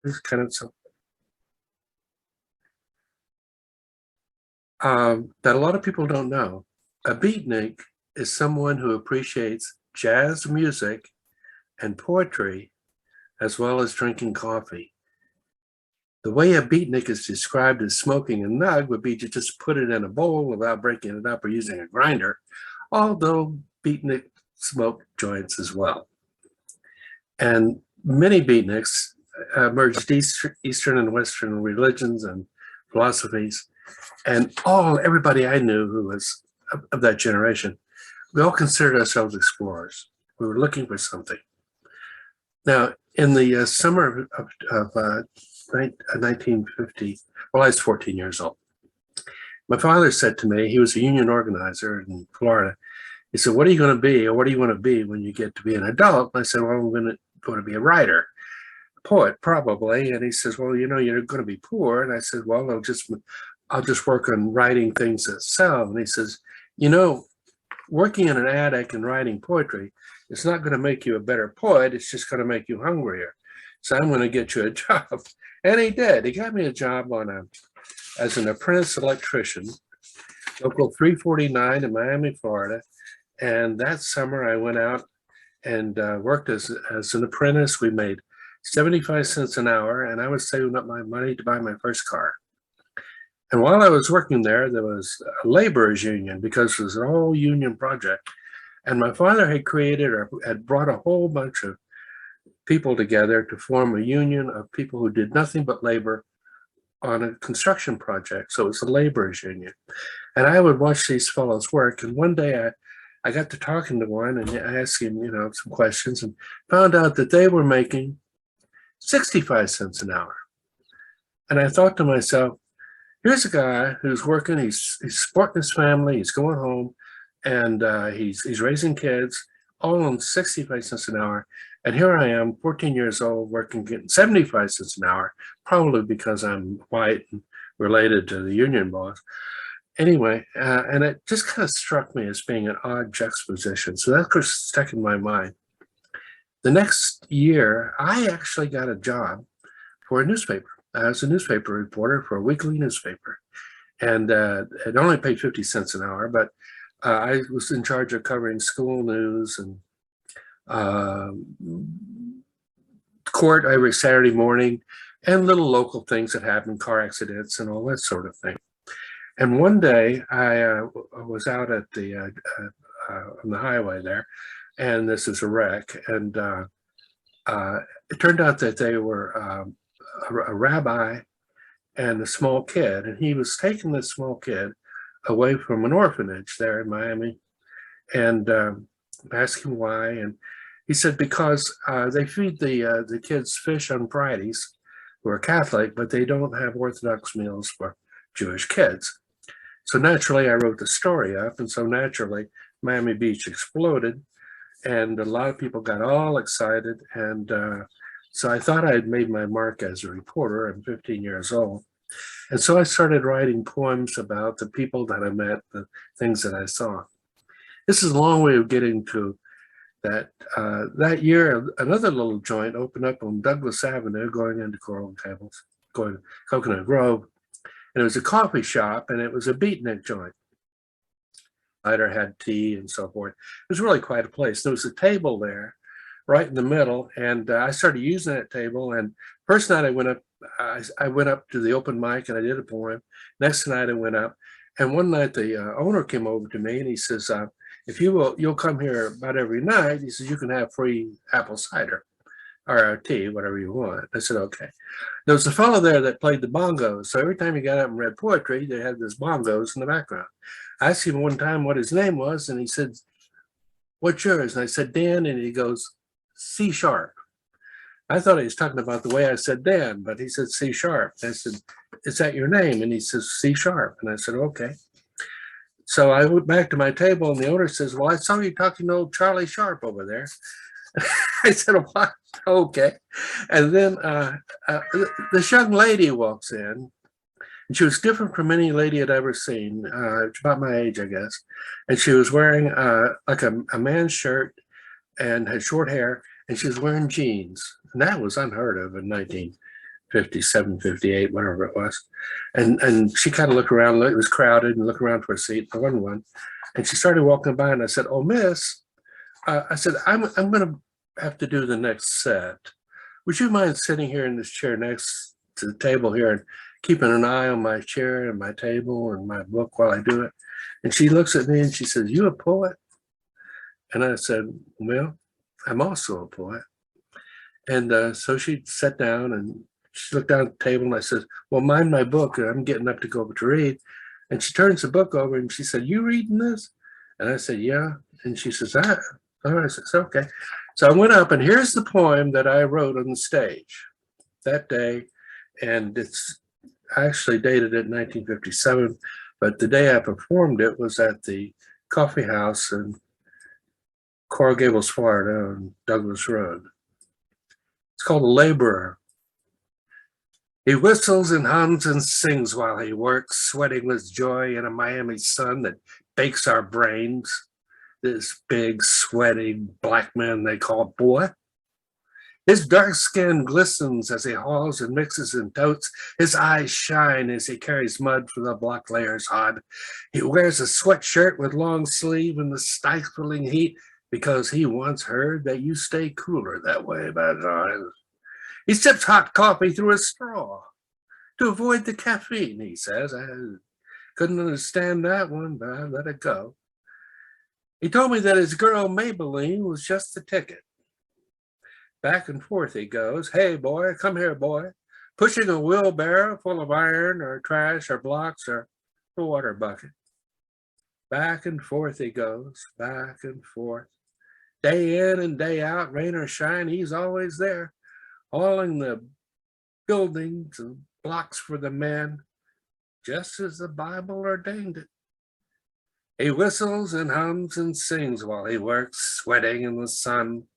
It's kind of so that a lot of people don't know. A beatnik is someone who appreciates jazz music and poetry as well as drinking coffee. The way a beatnik is described as smoking a nug would be to just put it in a bowl without breaking it up or using a grinder, although beatnik smoke joints as well. And many beatniks merged Eastern and Western religions and philosophies. And everybody I knew who was of that generation, we all considered ourselves explorers. We were looking for something. Now, in the summer of 1950, well, I was 14 years old. My father said to me, he was a union organizer in Florida. He said, "What are you going to be, or what do you want to be when you get to be an adult?" And I said, "Well, I'm going to be a writer, a poet, probably." And he says, "Well, you know, you're going to be poor." And I said, "Well, I'll just work on writing things that sell." And he says, "You know, working in an attic and writing poetry, it's not going to make you a better poet. It's just going to make you hungrier. So I'm going to get you a job." And he did. He got me a job as an apprentice electrician, local 349 in Miami, Florida. And that summer I went out and worked as an apprentice. We made 75 cents an hour, and I was saving up my money to buy my first car. And while I was working there was a laborers union because it was an all union project. And my father had brought a whole bunch of people together to form a union of people who did nothing but labor on a construction project. So it was a laborers union. And I would watch these fellows work. And one day I got to talking to one and I asked him, you know, some questions and found out that they were making 65 cents an hour. And I thought to myself, here's a guy who's working, he's supporting his family, he's going home, and he's raising kids, all on 65 cents an hour. And here I am, 14 years old, working, getting 75 cents an hour, probably because I'm white and related to the union boss. Anyway, and it just kind of struck me as being an odd juxtaposition. So that just stuck in my mind. The next year, I actually got a job for a newspaper. I was a newspaper reporter for a weekly newspaper. And it only paid 50 cents an hour, but I was in charge of covering school news and court every Saturday morning and little local things that happen, car accidents and all that sort of thing. And one day I was out at on the highway there, and this is a wreck. And it turned out that they were a rabbi and a small kid, and he was taking this small kid away from an orphanage there in Miami, and asking why. And he said because they feed the kids fish on Fridays, who are Catholic, but they don't have Orthodox meals for Jewish kids. So naturally, I wrote the story up, and so naturally, Miami Beach exploded, and a lot of people got all excited. And so I thought I had made my mark as a reporter. I'm 15 years old. And so I started writing poems about the people that I met, the things that I saw. This is a long way of getting to that. That year, another little joint opened up on Douglas Avenue going into Coral Gables, going to Coconut Grove. And it was a coffee shop, and it was a beatnik joint. Cider had tea and so forth. It was really quite a place. There was a table there right in the middle, and I started using that table. And first night I went up to the open mic and I did a poem. Next night I went up, and one night the owner came over to me and he says, if you'll come here about every night, he says, you can have free apple cider or tea, whatever you want. I said, okay. There was a fellow there that played the bongos. So every time he got up and read poetry, they had these bongos in the background. I asked him one time what his name was, and he said, what's yours? And I said, Dan, and he goes, C sharp. I thought he was talking about the way I said Dan, but he said C sharp. I said, is that your name? And he says, C sharp. And I said, okay. So I went back to my table, and the owner says, well, I saw you talking to old Charlie Sharp over there. I said, what? Okay. And then this young lady walks in, and she was different from any lady I'd ever seen. She's about my age, I guess. And she was wearing like a man's shirt and had short hair, and she was wearing jeans. And that was unheard of in 57, 58, whatever it was. And she kind of looked around, it was crowded, and looked around for a seat. There wasn't one. And she started walking by, and I said, "Oh, miss," I said, I'm going to have to do the next set. Would you mind sitting here in this chair next to the table here and keeping an eye on my chair and my table and my book while I do it?" And she looks at me and she says, "You a poet?" And I said, "Well, I'm also a poet." And so she sat down and she looked down at the table, and I said, "Well, mind my book. I'm getting up to go over to read." And she turns the book over and she said, "You reading this?" And I said, "Yeah." And she says, "Ah." All right, I said, "Okay." So I went up, and here's the poem that I wrote on the stage that day. And it's actually dated at 1957, but the day I performed it was at the coffee house in Coral Gables, Florida, on Douglas Road. It's called "A Laborer." He whistles and hums and sings while he works, sweating with joy in a Miami sun that bakes our brains. This big, sweaty black man they call boy. His dark skin glistens as he hauls and mixes and totes. His eyes shine as he carries mud for the block layers hot. He wears a sweatshirt with long sleeve in the stifling heat because he once heard that you stay cooler that way by times. He sips hot coffee through a straw to avoid the caffeine, he says. I couldn't understand that one, but I let it go. He told me that his girl Maybelline was just the ticket. Back and forth he goes. "Hey, boy, come here, boy." Pushing a wheelbarrow full of iron or trash or blocks or the water bucket. Back and forth he goes, back and forth. Day in and day out, rain or shine, he's always there, hauling the buildings and blocks for the men, just as the Bible ordained it. He whistles and hums and sings while he works, sweating in the sun.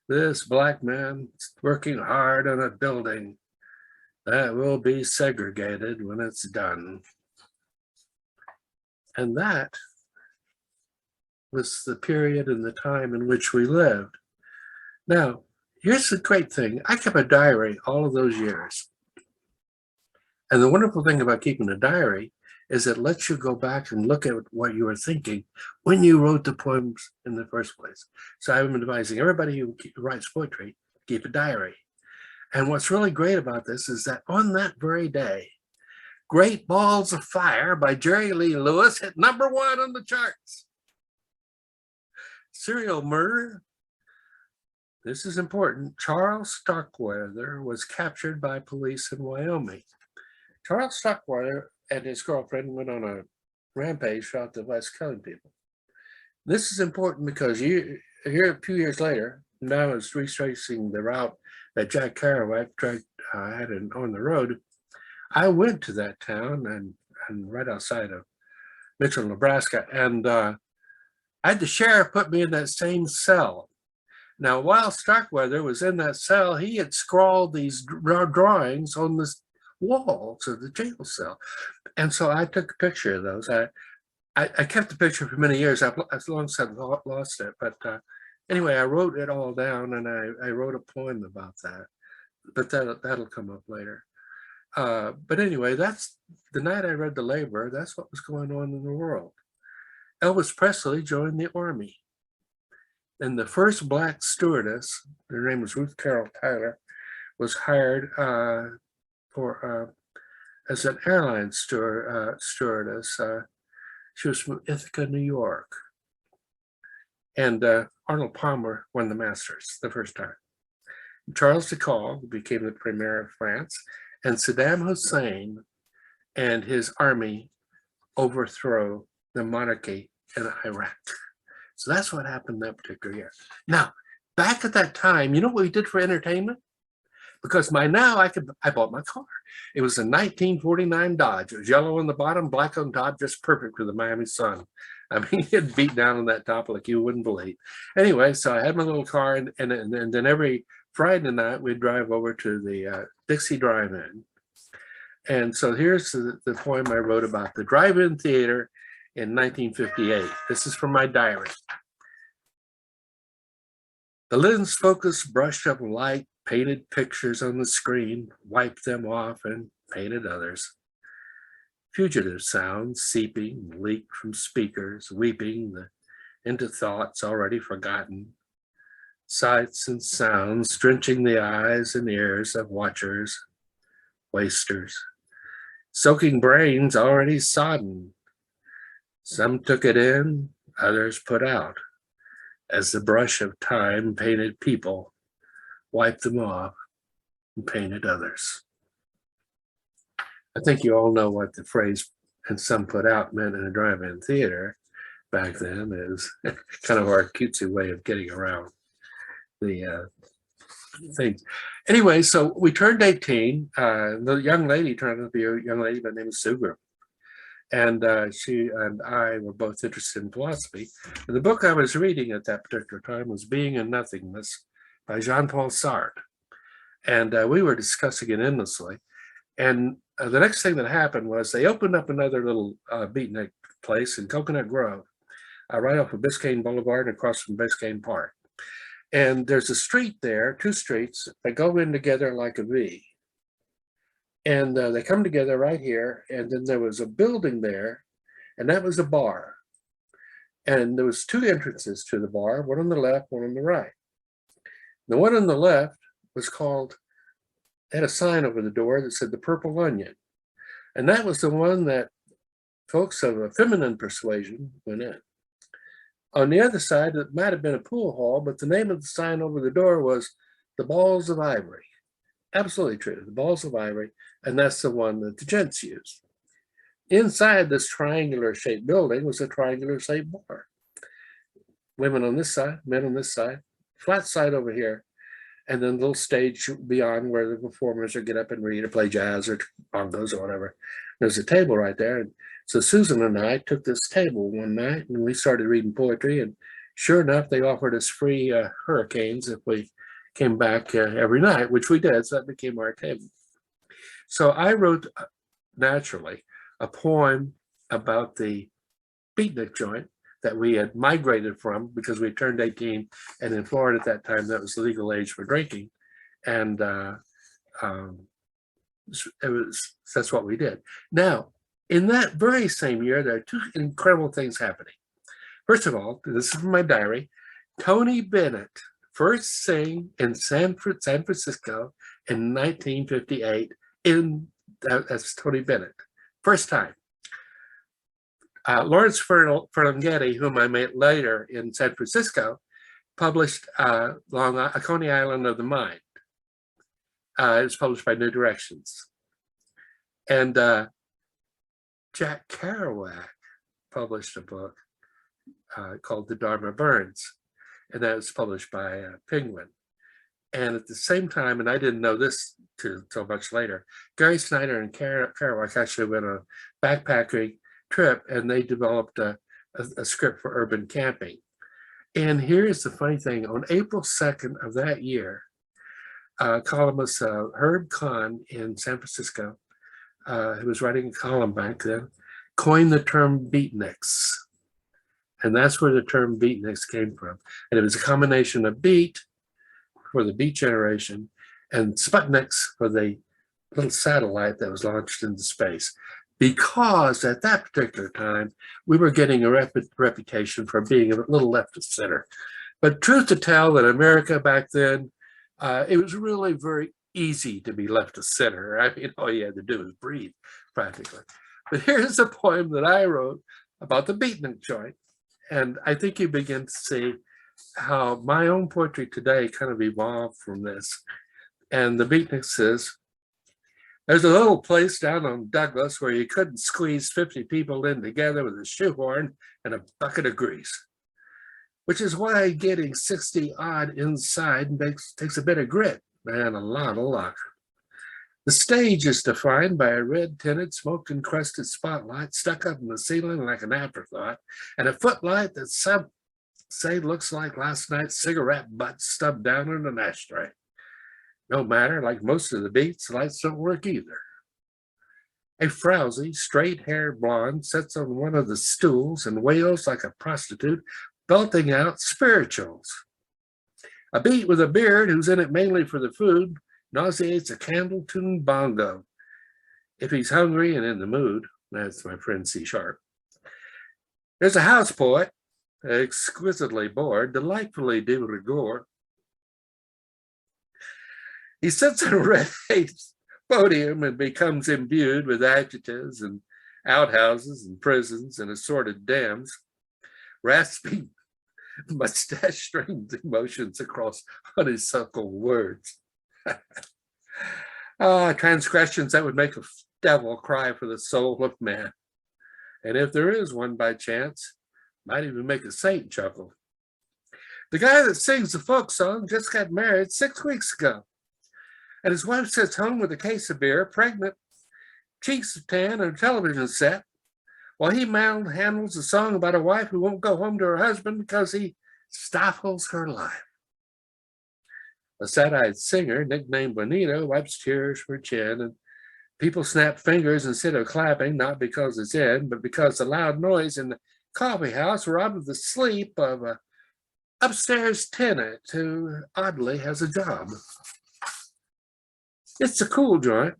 This black man working hard on a building that will be segregated when it's done. And that was the period and the time in which we lived. Now, here's the great thing. I kept a diary all of those years. And the wonderful thing about keeping a diary is it lets you go back and look at what you were thinking when you wrote the poems in the first place. So I'm advising everybody who writes poetry, keep a diary. And what's really great about this is that on that very day, "Great Balls of Fire" by Jerry Lee Lewis hit #1 on the charts. Serial murder. This is important. Charles Starkweather was captured by police in Wyoming. Charles Starkweather and his girlfriend went on a rampage throughout the West, killing people. This is important because here a few years later, now I was retracing the route that Jack Kerouac had on the road. I went to that town and right outside of Mitchell, Nebraska, and I had the sheriff put me in that same cell. Now, while Starkweather was in that cell, he had scrawled these drawings on the walls of the jail cell. And so I took a picture of those. I kept the picture for many years. I've long since lost it. But anyway, I wrote it all down, and I wrote a poem about that. But that'll come up later. But anyway, that's the night I read "The Laborer." That's what was going on in the world. Elvis Presley joined the Army. And the first Black stewardess, her name was Ruth Carroll Tyler, was hired as an airline stewardess. She was from Ithaca, New York. And Arnold Palmer won the Masters the first time. Charles de Gaulle became the premier of France, and Saddam Hussein and his army overthrow the monarchy in Iraq. So that's what happened that particular year. Now, back at that time, you know what we did for entertainment? Because I bought my car. It was a 1949 Dodge. It was yellow on the bottom, black on top, just perfect for the Miami sun. I mean, it beat down on that top like you wouldn't believe. Anyway, so I had my little car, and then every Friday night we'd drive over to the Dixie Drive-In. And so here's the poem I wrote about the drive-in theater in 1958. This is from my diary. The lens focus brush of light painted pictures on the screen, wiped them off and painted others. Fugitive sounds seeping, leaked from speakers, weeping into thoughts already forgotten. Sights and sounds drenching the eyes and ears of watchers, wasters. Soaking brains already sodden. Some took it in, others put out, as the brush of time painted people, wiped them off, and painted others. I think you all know what the phrase "and some put out" meant in a drive-in theater back then. It was kind of our cutesy way of getting around the things. Anyway, so we turned 18. The young lady turned out to be a young lady by the name of Sugar. And she and I were both interested in philosophy. And the book I was reading at that particular time was Being and Nothingness by Jean-Paul Sartre. And we were discussing it endlessly. And the next thing that happened was they opened up another little beatnik place in Coconut Grove, right off of Biscayne Boulevard and across from Biscayne Park. And there's a street there, two streets that go in together like a V. And they come together right here. And then there was a building there, and that was a bar. And there was two entrances to the bar, one on the left, one on the right. The one on the left was called, had a sign over the door that said the Purple Onion. And that was the one that folks of a feminine persuasion went in. On the other side, it might have been a pool hall, but the name of the sign over the door was the Balls of Ivory. Absolutely true, the Balls of Ivory, and that's the one that the gents used. Inside this triangular shaped building was a triangular shaped bar. Women on this side, men on this side, flat side over here, and then a little stage beyond where the performers would get up and read or play jazz or bongos or whatever. There's a table right there. And so Susan and I took this table one night and we started reading poetry. And sure enough, they offered us free hurricanes if we came back every night, which we did. So that became our table. So I wrote, naturally, a poem about the Beatman Joint that we had migrated from because we turned 18, and in Florida at that time that was the legal age for drinking, and that's what we did. Now, in that very same year, there are two incredible things happening. First of all, this is from my diary. Tony Bennett first sang in San Francisco in 1958. That's Tony Bennett, first time. Lawrence Ferlinghetti, whom I met later in San Francisco, published Coney Island of the Mind. It was published by New Directions. And Jack Kerouac published a book called The Dharma Burns, and that was published by Penguin. And at the same time, and I didn't know this till much later, Gary Snyder and Kerouac actually went on a backpacking trip, and they developed a script for urban camping. And here's the funny thing. On April 2nd of that year, columnist Herb Kahn in San Francisco, who was writing a column back then, coined the term beatniks. And that's where the term beatniks came from. And it was a combination of beat for the Beat Generation and Sputniks for the little satellite that was launched into space. Because at that particular time, we were getting a reputation for being a little left of center. But truth to tell, in America back then, it was really very easy to be left of center. I mean, all you had to do was breathe, practically. But here's a poem that I wrote about the Beatman Joint. And I think you begin to see how my own poetry today kind of evolved from this. And the Beatnik says, there's a little place down on Douglas where you couldn't squeeze 50 people in together with a shoehorn and a bucket of grease, which is why getting 60 odd inside takes a bit of grit and a lot of luck. The stage is defined by a red tinted, smoke encrusted spotlight stuck up in the ceiling like an afterthought, and a footlight that some say looks like last night's cigarette butt stubbed down in an ashtray. No matter, like most of the beats, the lights don't work either. A frowsy, straight-haired blonde sits on one of the stools and wails like a prostitute, belting out spirituals. A beat with a beard who's in it mainly for the food nauseates a candle-tuned bongo. If he's hungry and in the mood, that's my friend C Sharp. There's a house poet, exquisitely bored, delightfully de rigueur. He sits on a red-faced podium and becomes imbued with adjectives and outhouses and prisons and assorted dams, rasping mustache-stringed emotions across honeysuckle words. Transgressions that would make a devil cry for the soul of man. And if there is one by chance, might even make a saint chuckle. The guy that sings the folk song just got married 6 weeks ago. And his wife sits home with a case of beer, pregnant, cheeks of tan, and a television set, while he handles a song about a wife who won't go home to her husband because he stifles her life. A sad-eyed singer, nicknamed Bonito, wipes tears from her chin, and people snap fingers instead of clapping, not because it's in, but because the loud noise in the coffee house robbed the sleep of an upstairs tenant who oddly has a job. It's a cool joint,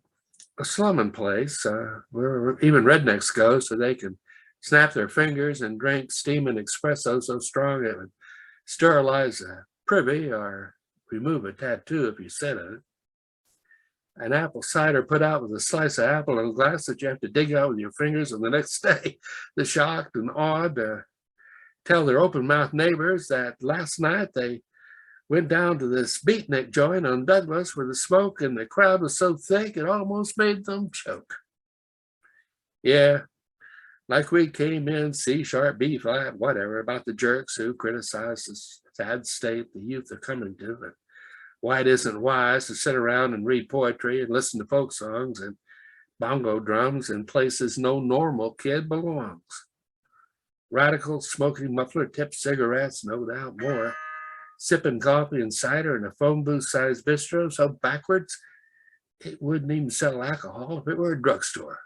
a slumming place where even rednecks go so they can snap their fingers and drink steaming espresso so strong it would sterilize a privy or remove a tattoo if you sit in it. An apple cider put out with a slice of apple in a glass that you have to dig out with your fingers, and the next day the shocked and awed tell their open-mouthed neighbors that last night they went down to this Beatman Joint on Douglas where the smoke and the crowd was so thick it almost made them choke. Yeah, like we came in C sharp, B flat, whatever, about the jerks who criticize the sad state the youth are coming to, and why it isn't wise to sit around and read poetry and listen to folk songs and bongo drums in places no normal kid belongs. Radicals smoking muffler-tipped cigarettes, no doubt more, sipping coffee and cider in a phone booth-sized bistro so backwards it wouldn't even sell alcohol if it were a drugstore.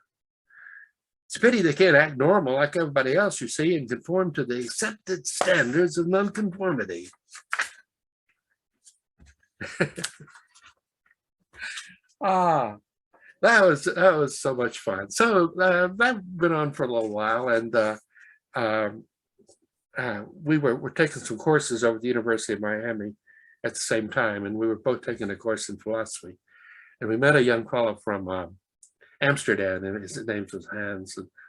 It's a pity they can't act normal like everybody else you see and conform to the accepted standards of nonconformity. That was so much fun. So that went on for a little while, and we were taking some courses over at the University of Miami at the same time, and we were both taking a course in philosophy. And we met a young fellow from Amsterdam, and his name was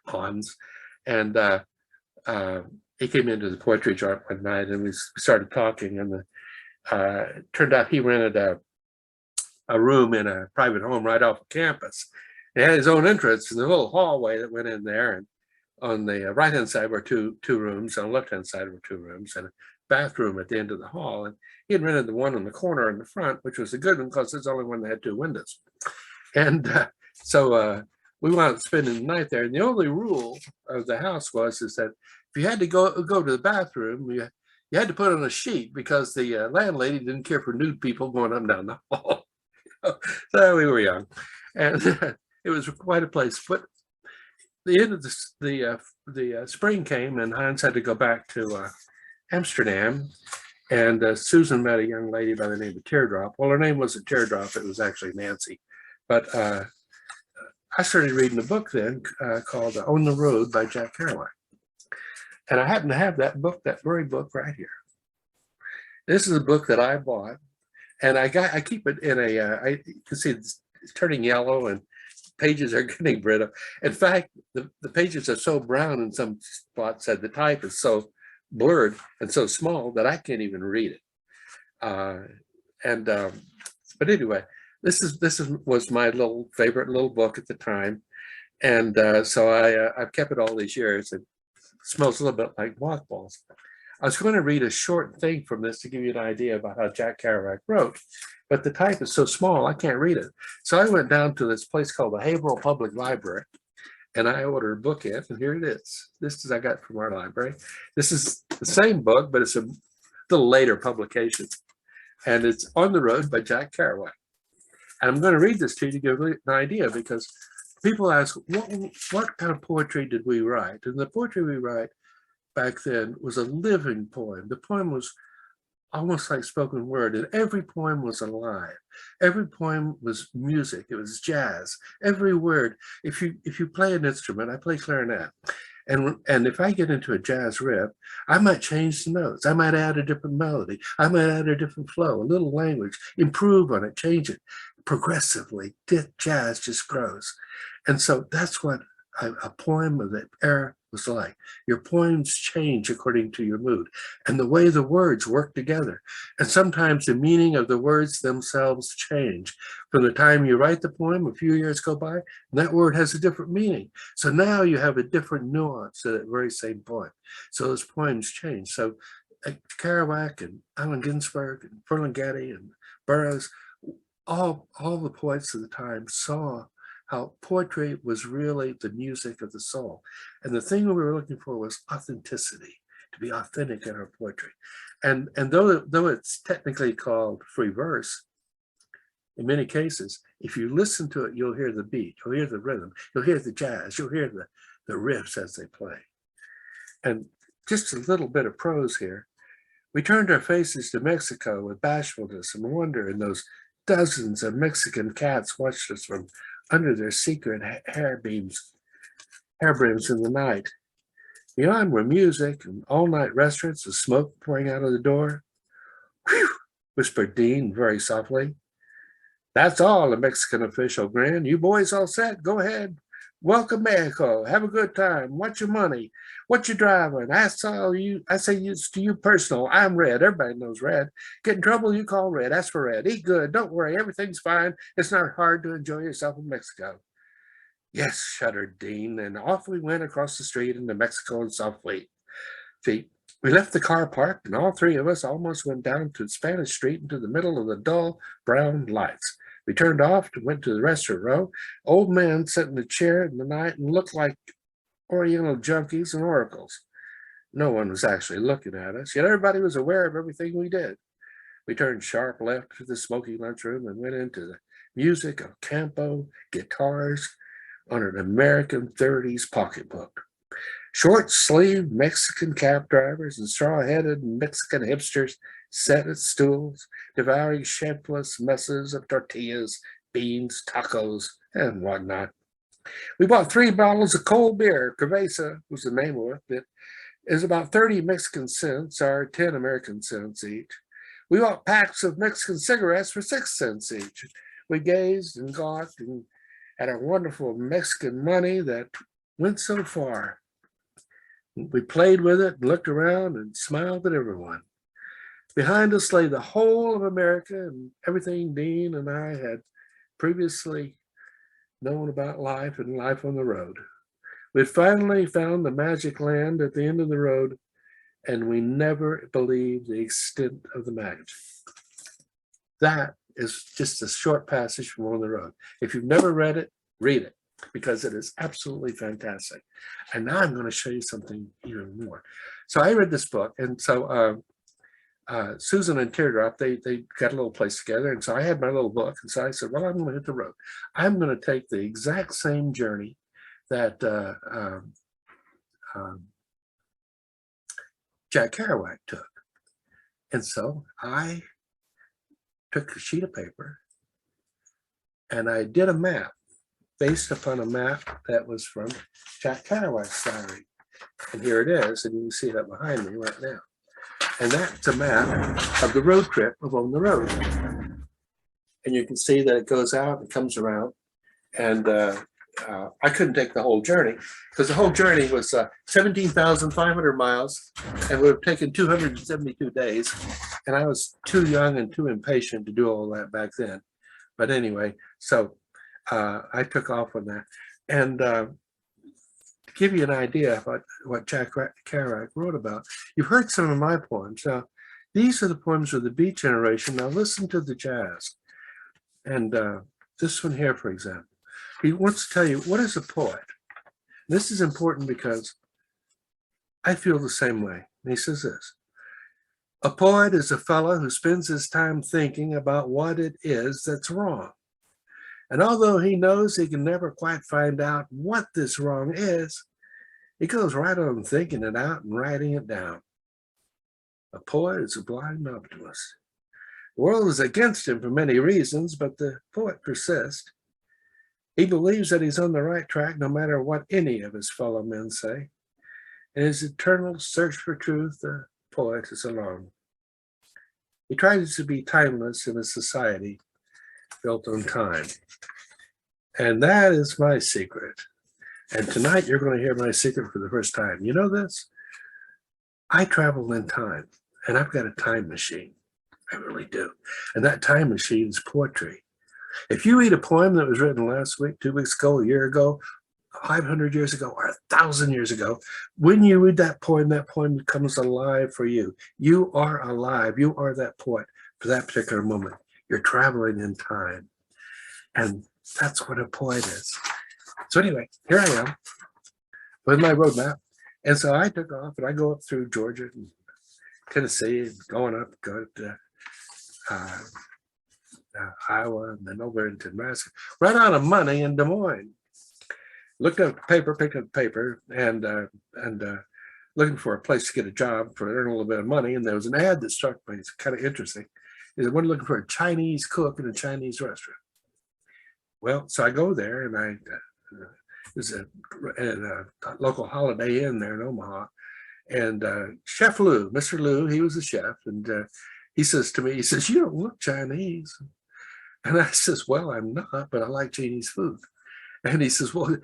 Hans, and he came into the poetry joint one night, and we started talking, and it turned out he rented a room in a private home right off of campus. He had his own entrance in the little hallway that went in there, and on the right-hand side were two rooms, on the left-hand side were 2 rooms, and a bathroom at the end of the hall. And he had rented the one in the corner in the front, which was a good one because it's the only one that had 2 windows. And so we wound up spending the night there. And the only rule of the house was that if you had to go to the bathroom, you had to put on a sheet because the landlady didn't care for nude people going up and down the hall. So we were young, and it was quite a place. But the end of the spring came, and Hans had to go back to Amsterdam, and Susan met a young lady by the name of Teardrop. Well, her name wasn't Teardrop; it was actually Nancy. But I started reading a book then called "On the Road" by Jack Kerouac, and I happen to have that book, that very book, right here. This is a book that I bought, and I keep it in you can see it's turning yellow and pages are getting brittle. In fact, the pages are so brown in some spots that the type is so blurred and so small that I can't even read it. But anyway, this was my little favorite little book at the time, and so I've kept it all these years. It smells a little bit like mothballs. I was going to read a short thing from this to give you an idea about how Jack Kerouac wrote, but the type is so small I can't read it. So I went down to this place called the Haverhill Public Library, and I ordered a book in, and here it is. This is I got from our library. This is the same book, but it's a little later publication, and it's On the Road by Jack Kerouac. And I'm going to read this to you to give you an idea, because people ask, what kind of poetry did we write? And the poetry we write back then was a living poem. The poem was almost like spoken word, and every poem was alive. Every poem was music. It was jazz. Every word. If you play an instrument, I play clarinet, and if I get into a jazz riff, I might change the notes. I might add a different melody. I might add a different flow, a little language, improve on it, change it progressively. Jazz just grows, and so that's what a poem of that era was like. Your poems change according to your mood and the way the words work together. And sometimes the meaning of the words themselves change. From the time you write the poem, a few years go by, and that word has a different meaning. So now you have a different nuance to that very same poem. So those poems change. So Kerouac and Allen Ginsberg and Ferlinghetti and Burroughs, all the poets of the time saw how poetry was really the music of the soul. And the thing we were looking for was authenticity, to be authentic in our poetry. And though it's technically called free verse, in many cases, if you listen to it, you'll hear the beat, you'll hear the rhythm, you'll hear the jazz, you'll hear the riffs as they play. And just a little bit of prose here. We turned our faces to Mexico with bashfulness and wonder, and those dozens of Mexican cats watched us from under their secret hair brims in the night. Beyond were music and all-night restaurants with smoke pouring out of the door. Whew, whispered Dean very softly. That's all, the Mexican official grinned. You boys all set? Go ahead. Welcome Mexico. Have a good time. What's your money? What you driving? I say it's to you personal. I'm Red. Everybody knows Red. Get in trouble, you call Red. Ask for Red. Eat good. Don't worry. Everything's fine. It's not hard to enjoy yourself in Mexico. Yes, shuddered Dean, and off we went across the street into Mexico in soft feet. We left the car parked, and all three of us almost went down to Spanish Street into the middle of the dull brown lights. We turned off and went to the restaurant row. Old men sat in a chair in the night and looked like Oriental junkies and oracles. No one was actually looking at us, yet everybody was aware of everything we did. We turned sharp left to the smoky lunchroom and went into the music of Campo guitars on an American 30s pocketbook. Short-sleeved Mexican cab drivers and straw-headed Mexican hipsters sat at stools, devouring shapeless messes of tortillas, beans, tacos, and whatnot. We bought 3 bottles of cold beer. Cerveza was the name of it. It is about 30 Mexican cents, or 10 American cents each. We bought packs of Mexican cigarettes for 6 cents each. We gazed and gawked at our wonderful Mexican money that went so far. We played with it, and looked around, and smiled at everyone. Behind us lay the whole of America and everything Dean and I had previously known about life and life on the road. We'd finally found the magic land at the end of the road, and we never believed the extent of the magic. That is just a short passage from On the Road. If you've never read it, read it, because it is absolutely fantastic. And now I'm going to show you something even more. So I read this book, and so Susan and Teardrop, they got a little place together, and so I had my little book, and so I said, well, I'm going to hit the road. I'm going to take the exact same journey that Jack Kerouac took. And so I took a sheet of paper and I did a map based upon a map that was from Jack Kerouac's diary. And here it is, and you can see that behind me right now. And that's a map of the road trip of On the Road. And you can see that it goes out and comes around. And I couldn't take the whole journey because the whole journey was 17,500 miles and would have taken 272 days. And I was too young and too impatient to do all that back then. But anyway, so I took off on that. And to give you an idea of what Jack Kerouac wrote about, you've heard some of my poems. Now, these are the poems of the Beat generation. Now listen to the jazz. And this one here, for example. He wants to tell you, what is a poet? This is important because I feel the same way. And he says this: a poet is a fellow who spends his time thinking about what it is that's wrong. And although he knows he can never quite find out what this wrong is, he goes right on thinking it out and writing it down. A poet is a blind optimist. The world is against him for many reasons, but the poet persists. He believes that he's on the right track no matter what any of his fellow men say. In his eternal search for truth, the poet is alone. He tries to be timeless in a society built on time. And that is my secret. And tonight you're going to hear my secret for the first time. You know this? I travel in time, and I've got a time machine. I really do. And that time machine is poetry. If you read a poem that was written last week, 2 weeks ago, a year ago, 500 years ago, or 1,000 years ago, when you read that poem becomes alive for you. You are alive. You are that poet for that particular moment. You're traveling in time. And that's what a poet is. So anyway, here I am with my roadmap. And so I took off and I go up through Georgia and Tennessee, and going to Iowa, and then over into Nebraska. Ran out of money in Des Moines. Looked up the paper, picked up the paper, and looking for a place to get a job for earn a little bit of money. And there was an ad that struck me. It's kind of interesting. Is one looking for a Chinese cook in a Chinese restaurant. Well, so I go there, and there's a local Holiday Inn there in Omaha, and Chef Lou, Mr. Lou, he was the chef, and he says to me, he says, "You don't look Chinese." And I says, "Well, I'm not, but I like Chinese food." And he says, "Well,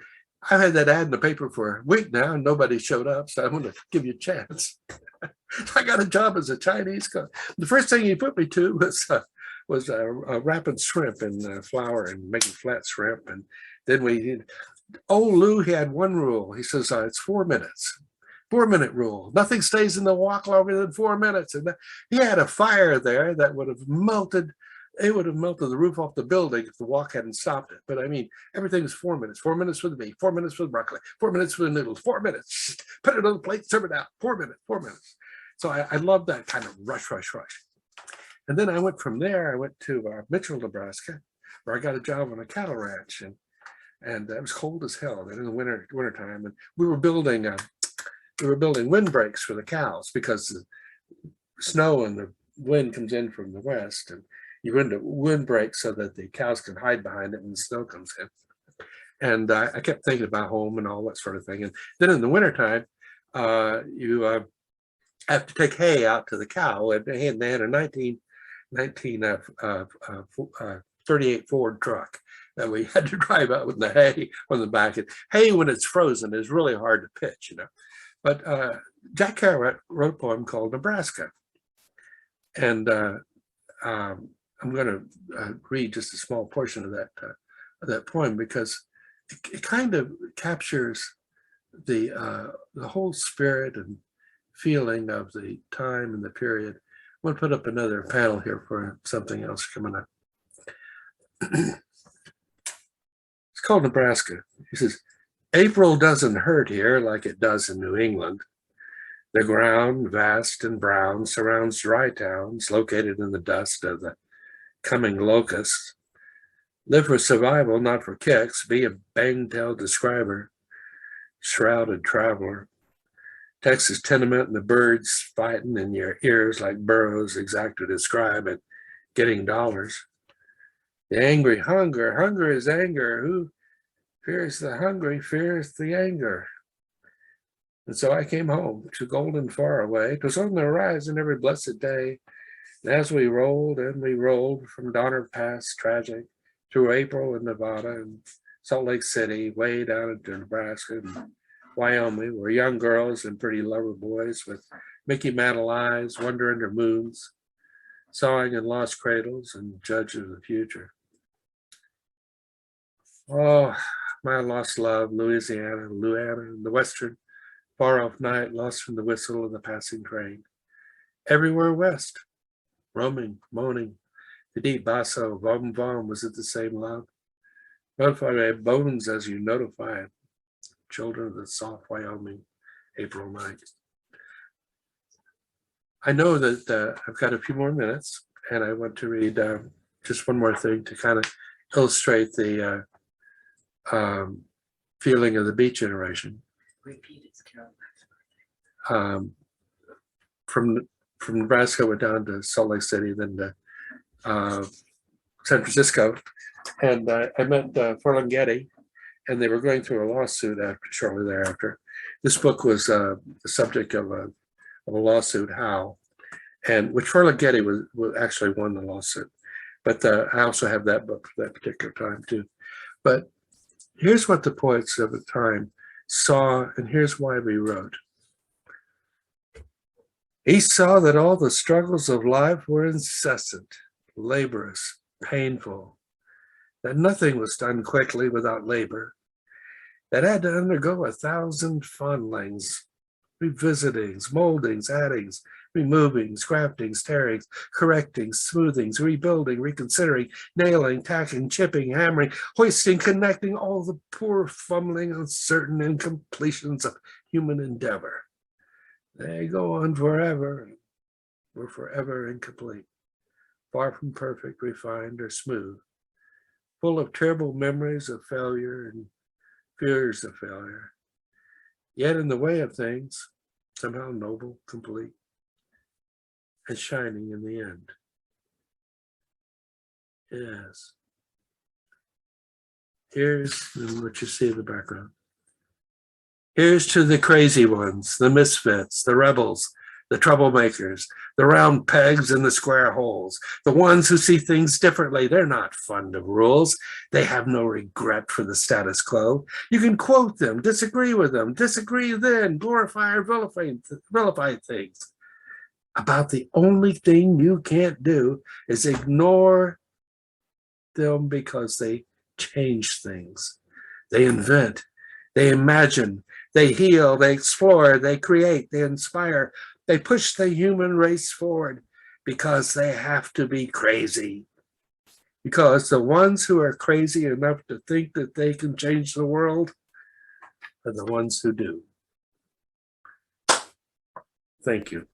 I've had that ad in the paper for a week now, and nobody showed up, so I'm going to give you a chance." I got a job as a Chinese cook. The first thing he put me to was wrapping shrimp in flour and making flat shrimp. And then old Lou, he had one rule. He says, it's 4 minutes. 4-minute rule. Nothing stays in the wok longer than 4 minutes. And he had a fire there that would have melted. It would have melted the roof off the building if the wok hadn't stopped it. But I mean, everything's 4 minutes. 4 minutes for the meat, 4 minutes for the broccoli, 4 minutes for the noodles, 4 minutes. Put it on the plate, serve it out. 4 minutes, 4 minutes. So I love that kind of rush. And then I went from there, I went to Mitchell, Nebraska, where I got a job on a cattle ranch. And it was cold as hell in the wintertime. And we were building windbreaks for the cows because the snow and the wind comes in from the west, and you run the windbreak so that the cows can hide behind it when the snow comes in. And I kept thinking about home and all that sort of thing. And then in the wintertime, you have to take hay out to the cow. And they had a 1938 Ford truck that we had to drive out with the hay on the back. And hay, when it's frozen, is really hard to pitch, But Jack Kerouac wrote a poem called Nebraska. And I'm going to read just a small portion of that poem because it kind of captures the whole spirit and feeling of the time and the period. I'm going to put up another panel here for something else coming up. It's called Nebraska. He says, "April doesn't hurt here like it does in New England. The ground, vast and brown, surrounds dry towns located in the dust of the coming locusts. Live for survival, not for kicks. Be a bang-tailed describer, shrouded traveler. Texas tenement and the birds fighting in your ears like burros exact to describe it, getting dollars. The angry hunger is anger. Who fears the hungry fears the anger. And so I came home to golden far away. 'Twas on the horizon every blessed day. And as we rolled from Donner Pass, tragic, through April in Nevada and Salt Lake City, way down into Nebraska and Wyoming, where young girls and pretty lover boys with Mickey Mantle eyes wander under moons, sawing in lost cradles and judge of the future. Oh, my lost love, Louisiana, the western, far-off night, lost from the whistle of the passing train. Everywhere west, roaming, moaning, the deep basso, vom vom, was it the same love? Notify my bones as you notify children of the soft Wyoming April night. I know that I've got a few more minutes, and I want to read just one more thing to kind of illustrate the feeling of the Beat Generation. Repeat, it's Carol's birthday. From from Nebraska, went down to Salt Lake City, then to San Francisco, and I met Ferlinghetti, and they were going through a lawsuit shortly thereafter. This book was the subject of a lawsuit, How, and which Ferlinghetti was actually won the lawsuit. But I also have that book for that particular time too. But here's what the poets of the time saw, and here's why we wrote. He saw that all the struggles of life were incessant, laborious, painful, that nothing was done quickly without labor, that had to undergo 1,000 fondlings, revisitings, moldings, addings, removings, craftings, tearings, correctings, smoothings, rebuilding, reconsidering, nailing, tacking, chipping, hammering, hoisting, connecting, all the poor fumbling, uncertain incompletions of human endeavor. They go on forever, were forever incomplete, far from perfect, refined, or smooth, full of terrible memories of failure and fears of failure, yet in the way of things, somehow noble, complete, and shining in the end. Yes. Here's what you see in the background. Here's to the crazy ones, the misfits, the rebels, the troublemakers, the round pegs in the square holes, the ones who see things differently. They're not fond of rules. They have no regret for the status quo. You can quote them, disagree with them, disagree then, glorify or vilify things. About the only thing you can't do is ignore them because they change things. They invent, they imagine, they heal, they explore, they create, they inspire, they push the human race forward because they have to be crazy. Because the ones who are crazy enough to think that they can change the world are the ones who do. Thank you.